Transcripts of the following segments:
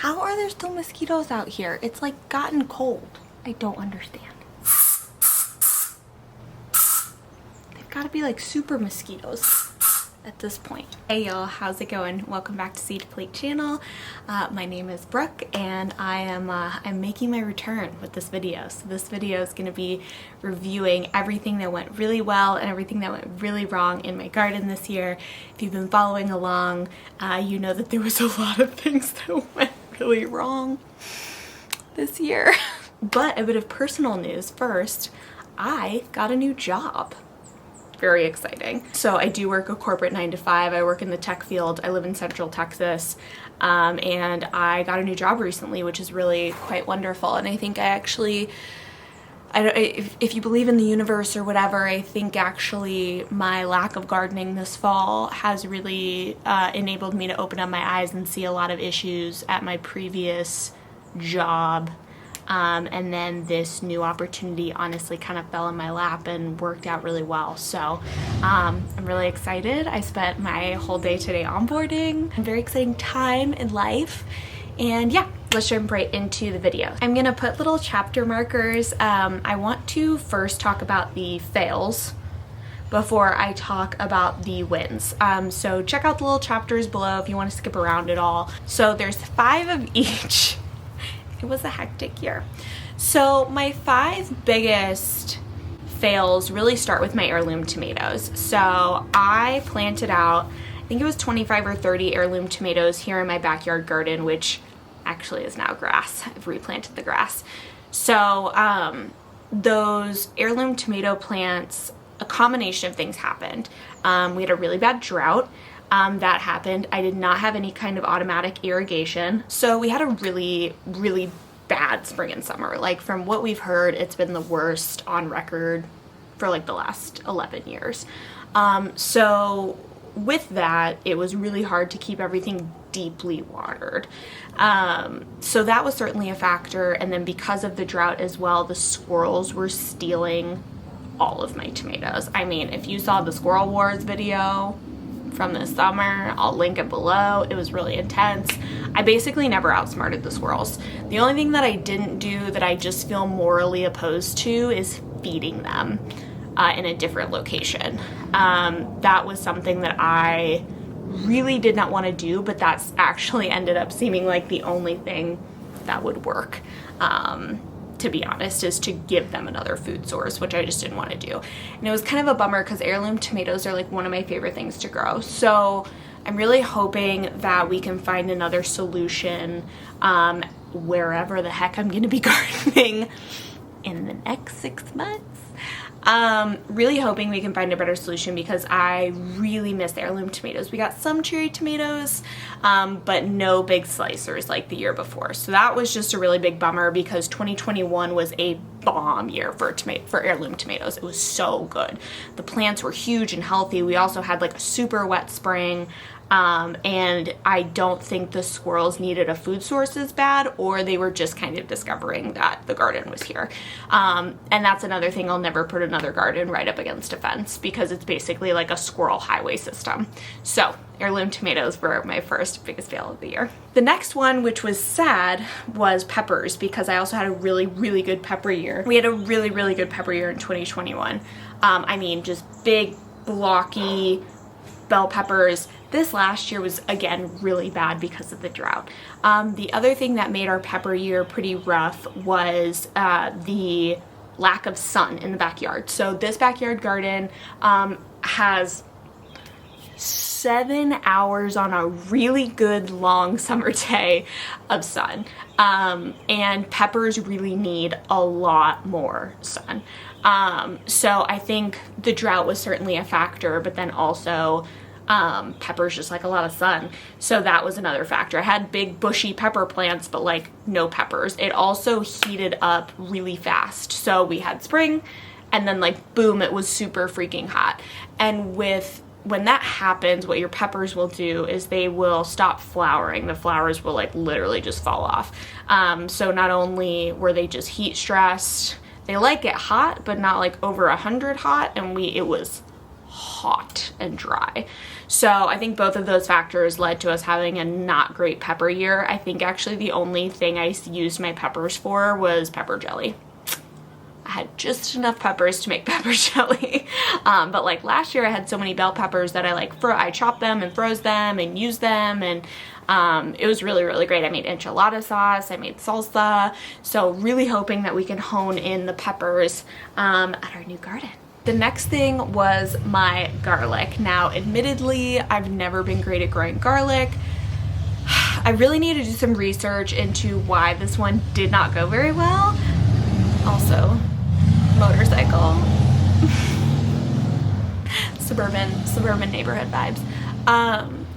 How are there still mosquitoes out here? It's like gotten cold. I don't understand. They've got to be like super mosquitoes at this point. Hey y'all, how's it going? Welcome back to Seed to Plate channel. My name is Brooke and I'm making my return with this video. So this video is going to be reviewing everything that went really well and everything that went really wrong in my garden this year. If you've been following along, you know that there was a lot of things that went really wrong this year. But a bit of personal news first. I got a new job. Very exciting. So I do work a corporate 9-to-5. I work in the tech field. I live in Central Texas, and I got a new job recently, which is really quite wonderful. And I think if you believe in the universe or whatever, I think actually my lack of gardening this fall has really enabled me to open up my eyes and see a lot of issues at my previous job. And then this new opportunity honestly kind of fell in my lap and worked out really well. So I'm really excited. I spent my whole day today onboarding. A very exciting time in life. And yeah, let's jump right into the video. I'm gonna put little chapter markers. I want to first talk about the fails before I talk about the wins. So check out the little chapters below if you want to skip around at all. So there's 5 of each. It was a hectic year. So my 5 biggest fails really start with my heirloom tomatoes. So I planted out, I think it was 25 or 30 heirloom tomatoes here in my backyard garden, which actually is now grass. I've replanted the grass. So those heirloom tomato plants, a combination of things happened. We had a really bad drought. That happened. I did not have any kind of automatic irrigation. So we had a really, really bad spring and summer. Like from what we've heard, it's been the worst on record for like the last 11 years. So with that, it was really hard to keep everything deeply watered. So that was certainly a factor. And then because of the drought as well, the squirrels were stealing all of my tomatoes. I mean, if you saw the Squirrel Wars video from this summer, I'll link it below. It was really intense. I basically never outsmarted the squirrels. The only thing that I didn't do that I just feel morally opposed to is feeding them in a different location. That was something that I really did not want to do, but that's actually ended up seeming like the only thing that would work. To be honest, is to give them another food source, which I just didn't want to do. And it was kind of a bummer because heirloom tomatoes are like one of my favorite things to grow. So I'm really hoping that we can find another solution wherever the heck I'm going to be gardening in the next 6 months. Really hoping we can find a better solution because I really miss heirloom tomatoes. We got some cherry tomatoes, but no big slicers like the year before. So that was just a really big bummer because 2021 was a bomb year for heirloom tomatoes. It was so good. The plants were huge and healthy. We also had like a super wet spring. And I don't think the squirrels needed a food source as bad, or they were just kind of discovering that the garden was here. And that's another thing. I'll never put another garden right up against a fence because it's basically like a squirrel highway system. So heirloom tomatoes were my first biggest fail of the year. The next one, which was sad, was peppers because I also had a really, really good pepper year. We had a really, really good pepper year in 2021. I mean, just big, blocky bell peppers. This last year was, again, really bad because of the drought. The other thing that made our pepper year pretty rough was the lack of sun in the backyard. So this backyard garden has 7 hours on a really good long summer day of sun. And peppers really need a lot more sun. So I think the drought was certainly a factor, but then also peppers just like a lot of sun. So that was another factor. I had big bushy pepper plants, but like no peppers. It also heated up really fast. So we had spring and then like boom, it was super freaking hot. And when that happens, what your peppers will do is they will stop flowering. The flowers will like literally just fall off. So not only were they just heat stressed, they like it hot, but not like over 100 hot. And it was hot and dry. So I think both of those factors led to us having a not great pepper year. I think actually the only thing I used my peppers for was pepper jelly. I had just enough peppers to make pepper jelly. But like last year I had so many bell peppers that I chopped them and froze them and used them, and it was really, really great. I made enchilada sauce, I made salsa. So really hoping that we can hone in the peppers at our new garden. The next thing was my garlic. Now, admittedly, I've never been great at growing garlic. I really need to do some research into why this one did not go very well. Also, motorcycle. suburban neighborhood vibes.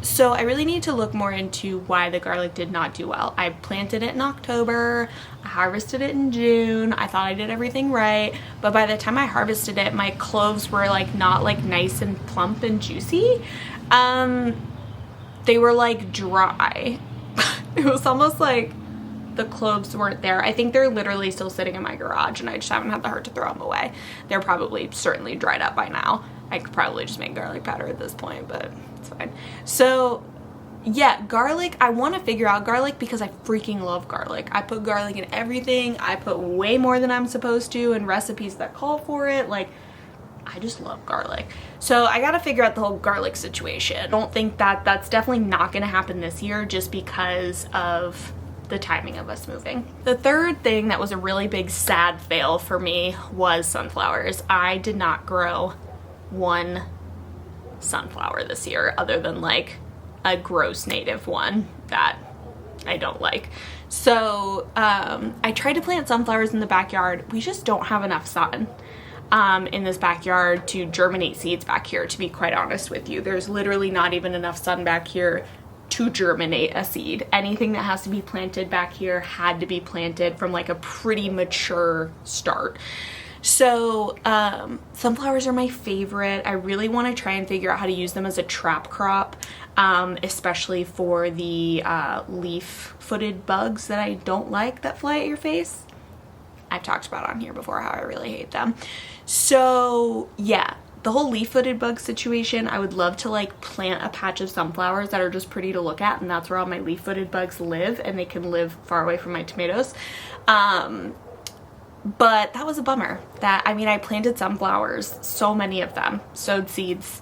So I really need to look more into why the garlic did not do well. I planted it in October, I harvested it in June, I thought I did everything right, but by the time I harvested it, my cloves were like not like nice and plump and juicy. They were like dry. It was almost like the cloves weren't there. I think they're literally still sitting in my garage and I just haven't had the heart to throw them away. They're probably certainly dried up by now. I could probably just make garlic powder at this point, but it's fine. So yeah, garlic, I want to figure out garlic because I freaking love garlic. I put garlic in everything. I put way more than I'm supposed to in recipes that call for it. Like, I just love garlic. So I gotta figure out the whole garlic situation. I don't think that that's definitely not gonna happen this year just because of the timing of us moving. The third thing that was a really big sad fail for me was sunflowers. I did not grow one sunflower this year other than like a gross native one that I don't like. So I tried to plant sunflowers in the backyard. We just don't have enough sun in this backyard to germinate seeds back here, to be quite honest with you. There's literally not even enough sun back here to germinate a seed. Anything that has to be planted back here had to be planted from like a pretty mature start. So sunflowers are my favorite. I really want to try and figure out how to use them as a trap crop, especially for the leaf-footed bugs that I don't like that fly at your face. I've talked about on here before how I really hate them. So yeah, the whole leaf-footed bug situation, I would love to like plant a patch of sunflowers that are just pretty to look at, and that's where all my leaf-footed bugs live, and they can live far away from my tomatoes. But that was a bummer. I planted sunflowers, so many of them, sowed seeds,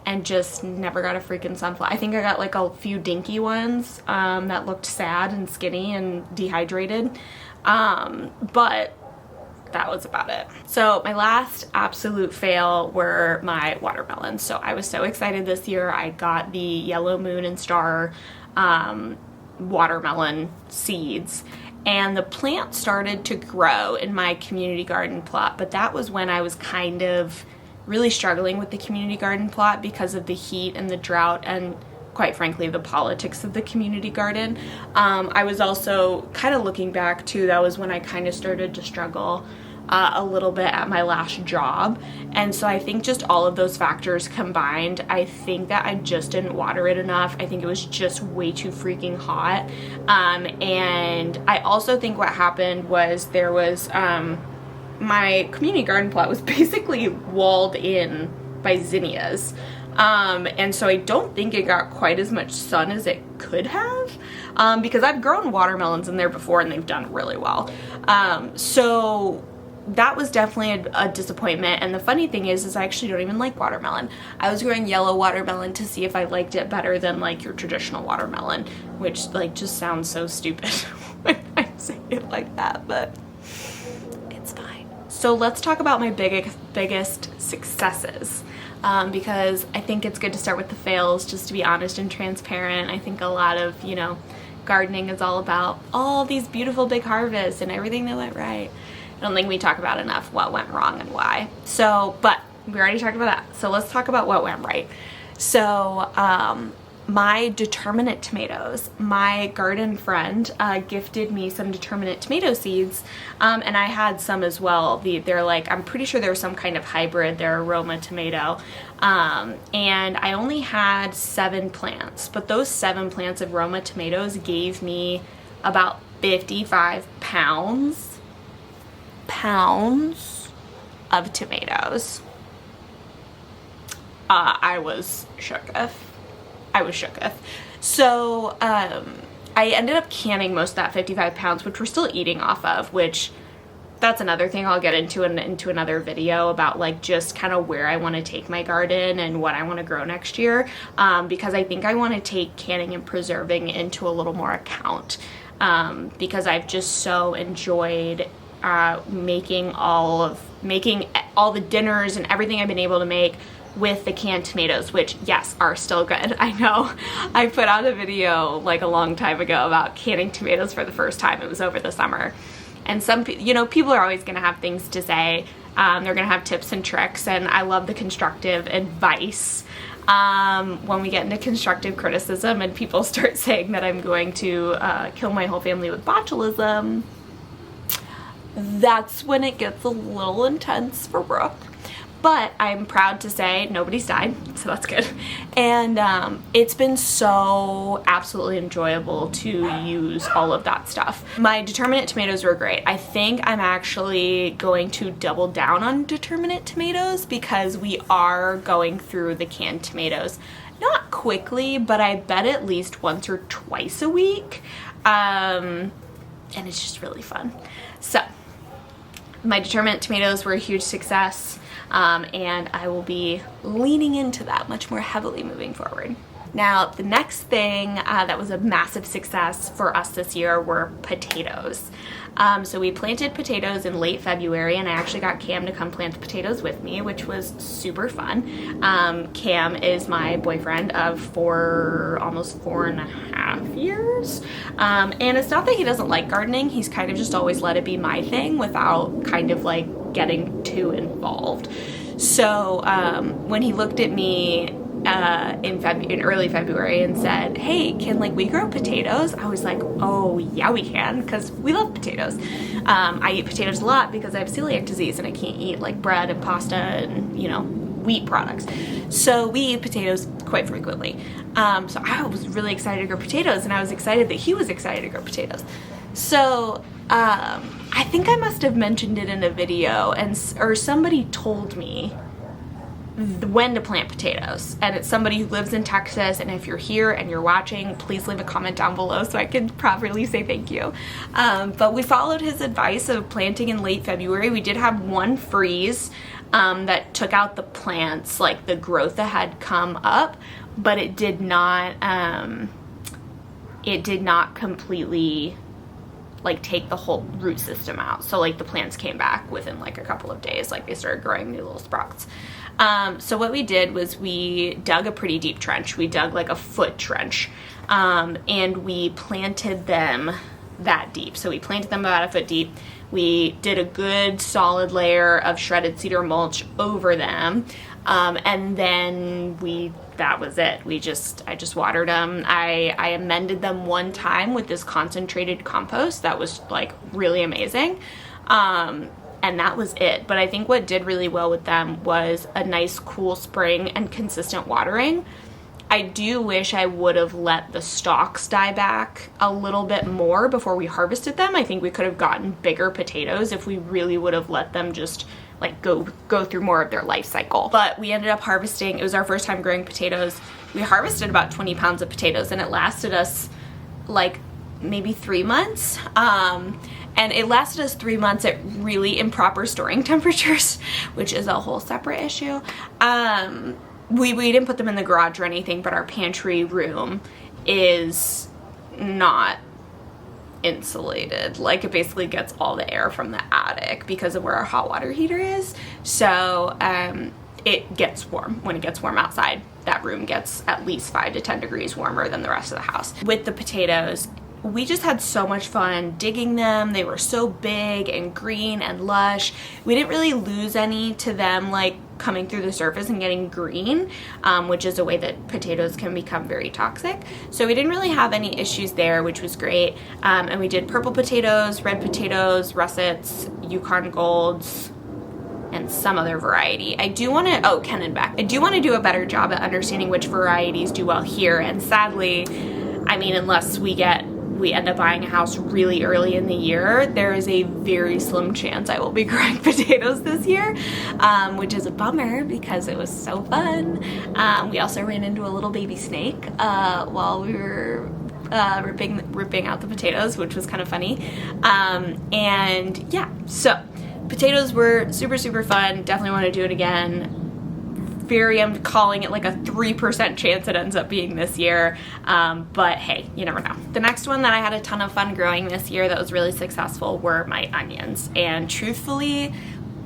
and just never got a freaking sunflower. I think I got like a few dinky ones that looked sad and skinny and dehydrated, but that was about it. So my last absolute fail were my watermelons. So I was so excited this year. I got the Yellow Moon and Star watermelon seeds, and the plant started to grow in my community garden plot, but that was when I was kind of really struggling with the community garden plot because of the heat and the drought and, quite frankly, the politics of the community garden. I was also kind of looking back too, that was when I kind of started to struggle a little bit at my last job, and so I think just all of those factors combined, I think that I just didn't water it enough. I think it was just way too freaking hot, and I also think what happened was there was my community garden plot was basically walled in by zinnias, and so I don't think it got quite as much sun as it could have, because I've grown watermelons in there before and they've done really well. So that was definitely a disappointment. And the funny thing is I actually don't even like watermelon. I was growing yellow watermelon to see if I liked it better than like your traditional watermelon, which like just sounds so stupid when I say it like that, but it's fine. So let's talk about my biggest successes, because I think it's good to start with the fails, just to be honest and transparent. I think a lot of, gardening is all about all these beautiful big harvests and everything that went right. I don't think we talk about enough what went wrong and why. So, but we already talked about that. So let's talk about what went right. So, my Determinate tomatoes, my garden friend gifted me some Determinate tomato seeds, and I had some as well. They're like, I'm pretty sure they're some kind of hybrid, they're aroma tomato, and I only had 7 plants, but those 7 plants of aroma tomatoes gave me about 55 pounds of tomatoes. I was shooketh. So I ended up canning most of that 55 pounds, which we're still eating off of, which that's another thing I'll get into another video about, like, just kind of where I want to take my garden and what I want to grow next year, because I think I want to take canning and preserving into a little more account, because I've just so enjoyed making all the dinners and everything I've been able to make with the canned tomatoes, which, yes, are still good. I know I put out a video like a long time ago about canning tomatoes for the first time. It was over the summer. And some, people are always going to have things to say. They're going to have tips and tricks, and I love the constructive advice. When we get into constructive criticism and people start saying that I'm going to kill my whole family with botulism, that's when it gets a little intense for Brooke. But I'm proud to say nobody's died, so that's good. And it's been so absolutely enjoyable to use all of that stuff. My Determinate tomatoes were great. I think I'm actually going to double down on Determinate tomatoes because we are going through the canned tomatoes. Not quickly, but I bet at least once or twice a week. And it's just really fun. So my Determinate tomatoes were a huge success. And I will be leaning into that much more heavily moving forward. Now, the next thing that was a massive success for us this year were potatoes. So we planted potatoes in late February, and I actually got Cam to come plant the potatoes with me, which was super fun. Cam is my boyfriend of almost 4.5 years. And it's not that he doesn't like gardening, he's kind of just always let it be my thing without kind of like getting too involved. So when he looked at me in early February and said, hey, can we grow potatoes? I was like, oh yeah, we can, because we love potatoes. I eat potatoes a lot because I have celiac disease and I can't eat like bread and pasta and wheat products. So we eat potatoes quite frequently. So I was really excited to grow potatoes, and I was excited that he was excited to grow potatoes. So I think I must have mentioned it in a video, or somebody told me when to plant potatoes, and it's somebody who lives in Texas. And if you're here and you're watching, please leave a comment down below so I can properly say thank you. But we followed his advice of planting in late February. We did have one freeze that took out the plants, like the growth that had come up, but it did not completely take the whole root system out. So the plants came back within a couple of days. They started growing new little sprouts. So what we did was we dug a pretty deep trench. We dug a foot trench, and we planted them that deep. So we planted them about a foot deep. We did a good solid layer of shredded cedar mulch over them. And then that was it. I just watered them. I amended them one time with this concentrated compost that was really amazing. And that was it. But I think what did really well with them was a nice cool spring and consistent watering. I do wish I would have let the stalks die back a little bit more before we harvested them. I think we could have gotten bigger potatoes if we really would have let them just go through more of their life cycle. But we ended up harvesting, it was our first time growing potatoes. We harvested about 20 pounds of potatoes, and it lasted us maybe 3 months. And it lasted us 3 months at really improper storing temperatures, which is a whole separate issue. We didn't put them in the garage or anything, but our pantry room is not insulated. It basically gets all the air from the attic because of where our hot water heater is. So it gets warm. When it gets warm outside, that room gets at least 5 to 10 degrees warmer than the rest of the house. With the potatoes, we just had so much fun digging them. They were so big and green and lush. We didn't really lose any to them coming through the surface and getting green, which is a way that potatoes can become very toxic. So we didn't really have any issues there, which was great. And we did purple potatoes, red potatoes, russets, Yukon Golds, and some other variety. Kennenbeck. I do want to do a better job at understanding which varieties do well here. And sadly, unless we get we end up buying a house really early in the year, there is a very slim chance I will be growing potatoes this year, which is a bummer because it was so fun. We also ran into a little baby snake while we were ripping out the potatoes, which was kind of funny. And yeah, so potatoes were super, super fun. Definitely want to do it again. I'm calling it like a 3% chance it ends up being this year, but hey, you never know. The next one that I had a ton of fun growing this year that was really successful were my onions, and truthfully,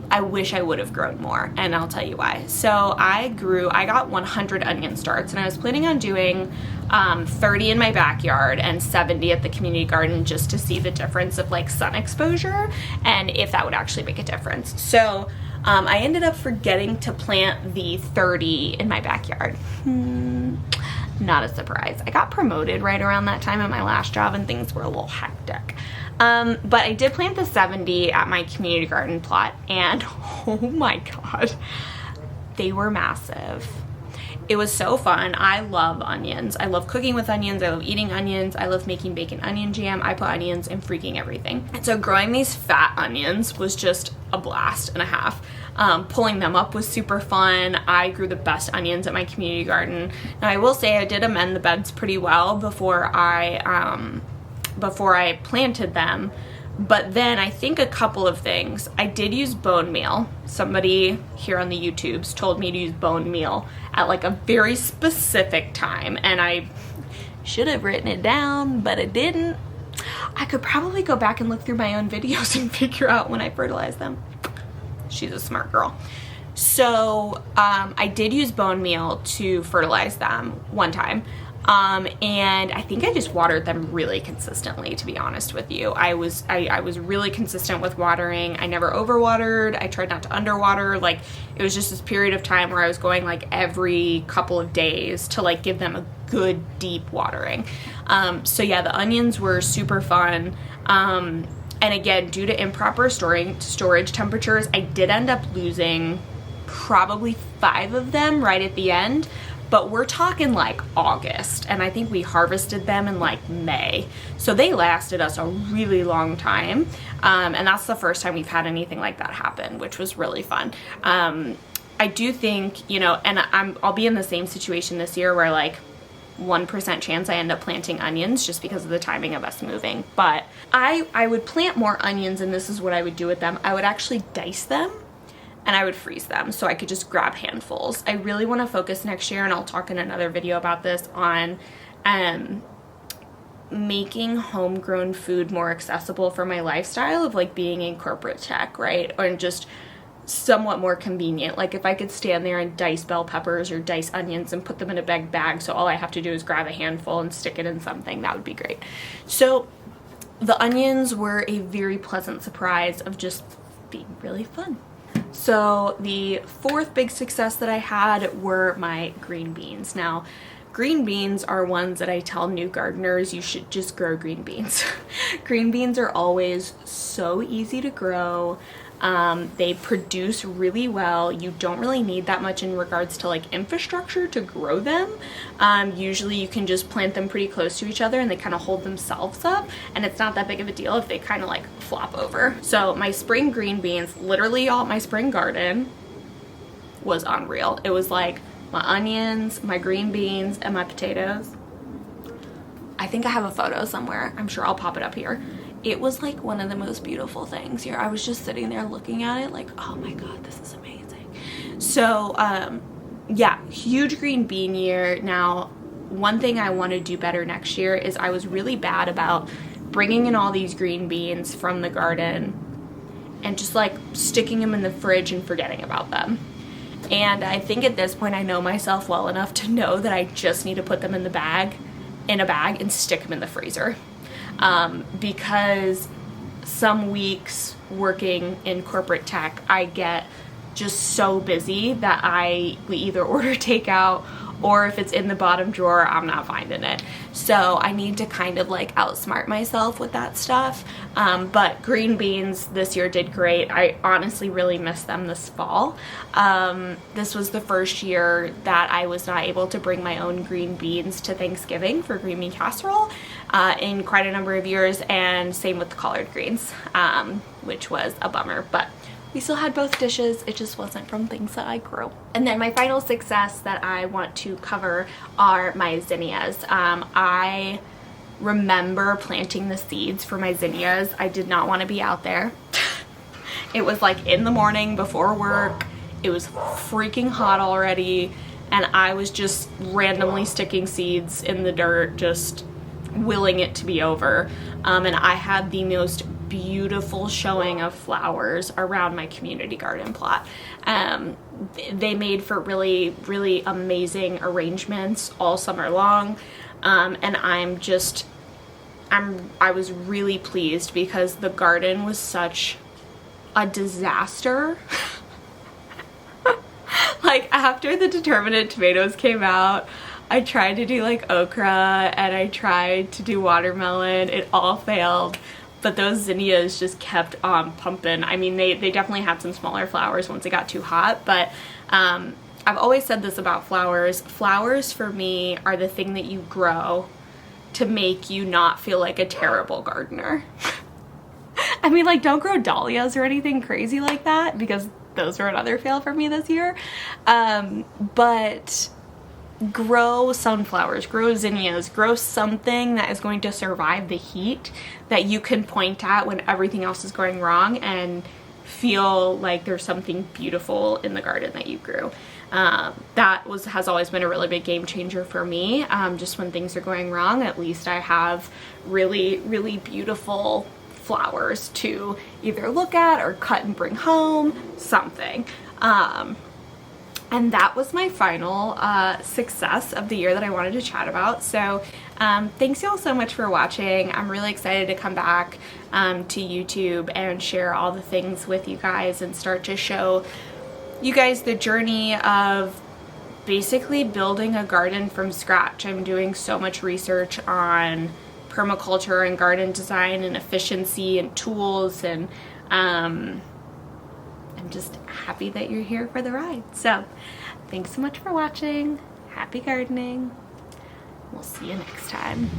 I wish I would have grown more, and I'll tell you why. So I got 100 onion starts, and I was planning on doing 30 in my backyard and 70 at the community garden just to see the difference of like sun exposure and if that would actually make a difference. So I ended up forgetting to plant the 30 in my backyard. Not a surprise. I got promoted right around that time at my last job and things were a little hectic. But I did plant the 70 at my community garden plot, and oh my god, they were massive. It was so fun. I love onions. I love cooking with onions. I love eating onions. I love making bacon onion jam. I put onions in freaking everything. And so growing these fat onions was just a blast and a half. Pulling them up was super fun. I grew the best onions at my community garden. Now I will say I did amend the beds pretty well before I planted them. But then I think a couple of things. I did use bone meal. Somebody here on the YouTubes told me to use bone meal at like a very specific time, and I should have written it down, but I didn't. I could probably go back and look through my own videos and figure out when I fertilized them. She's a smart girl. So I did use bone meal to fertilize them one time. And I think I just watered them really consistently, to be honest with you. I was really consistent with watering. I never overwatered. I tried not to underwater. Like, it was just this period of time where I was going like every couple of days to like give them a good deep watering. So yeah, the onions were super fun. And again, due to improper storage temperatures, I did end up losing probably 5 of them right at the end. But we're talking like August, and I think we harvested them in like May. So they lasted us a really long time. And that's the first time we've had anything like that happen, which was really fun. I do think, you know, and I'll be in the same situation this year where like 1% chance I end up planting onions just because of the timing of us moving. But I would plant more onions, and this is what I would do with them. I would actually dice them and I would freeze them so I could just grab handfuls. I really want to focus next year, and I'll talk in another video about this, on making homegrown food more accessible for my lifestyle of like being in corporate tech, right? Or just somewhat more convenient. Like if I could stand there and dice bell peppers or dice onions and put them in a big bag, so all I have to do is grab a handful and stick it in something, that would be great. So the onions were a very pleasant surprise of just being really fun. So the fourth big success that I had were my green beans. Now, green beans are ones that I tell new gardeners you should just grow green beans. Green beans are always so easy to grow. They produce really well. You don't really need that much in regards to like infrastructure to grow them. Usually you can just plant them pretty close to each other and they kind of hold themselves up, and it's not that big of a deal if they kind of like flop over. So my spring green beans, literally all my spring garden was unreal. It was like my onions, my green beans, and my potatoes. I think I have a photo somewhere. I'm sure I'll pop it up here. It was like one of the most beautiful things here. I was just sitting there looking at it like, oh my god, this is amazing. So yeah, huge green bean year. Now, one thing I want to do better next year is I was really bad about bringing in all these green beans from the garden and just like sticking them in the fridge and forgetting about them. And I think at this point I know myself well enough to know that I just need to put them in a bag and stick them in the freezer. Because some weeks working in corporate tech, I get just so busy that we either order takeout or if it's in the bottom drawer, I'm not finding it. So I need to kind of like outsmart myself with that stuff. But green beans this year did great. I honestly really miss them this fall. This was the first year that I was not able to bring my own green beans to Thanksgiving for green bean casserole in quite a number of years, and same with the collard greens, which was a bummer, but we still had both dishes. It just wasn't from things that I grew. And then my final success that I want to cover are my zinnias. I remember planting the seeds for my zinnias. I did not want to be out there. It was like in the morning before work. It was freaking hot already, and I was just randomly sticking seeds in the dirt, just willing it to be over. And I had the most beautiful showing of flowers around my community garden plot. They made for really, really amazing arrangements all summer long. And I was really pleased because the garden was such a disaster. Like after the Determinate Tomatoes came out, I tried to do like okra and I tried to do watermelon. It all failed. But those zinnias just kept on pumping. I mean, they definitely had some smaller flowers once it got too hot, but I've always said this about flowers. Flowers for me are the thing that you grow to make you not feel like a terrible gardener. I mean, like, don't grow dahlias or anything crazy like that, because those were another fail for me this year. But grow sunflowers, grow zinnias, grow something that is going to survive the heat that you can point at when everything else is going wrong and feel like there's something beautiful in the garden that you grew. Has always been a really big game changer for me. Just when things are going wrong, at least I have really, really beautiful flowers to either look at or cut and bring home, something. And that was my final success of the year that I wanted to chat about. So thanks y'all so much for watching. I'm really excited to come back to YouTube and share all the things with you guys and start to show you guys the journey of basically building a garden from scratch. I'm doing so much research on permaculture and garden design and efficiency and tools, and I'm just happy that you're here for the ride. So thanks so much for watching. Happy gardening. We'll see you next time.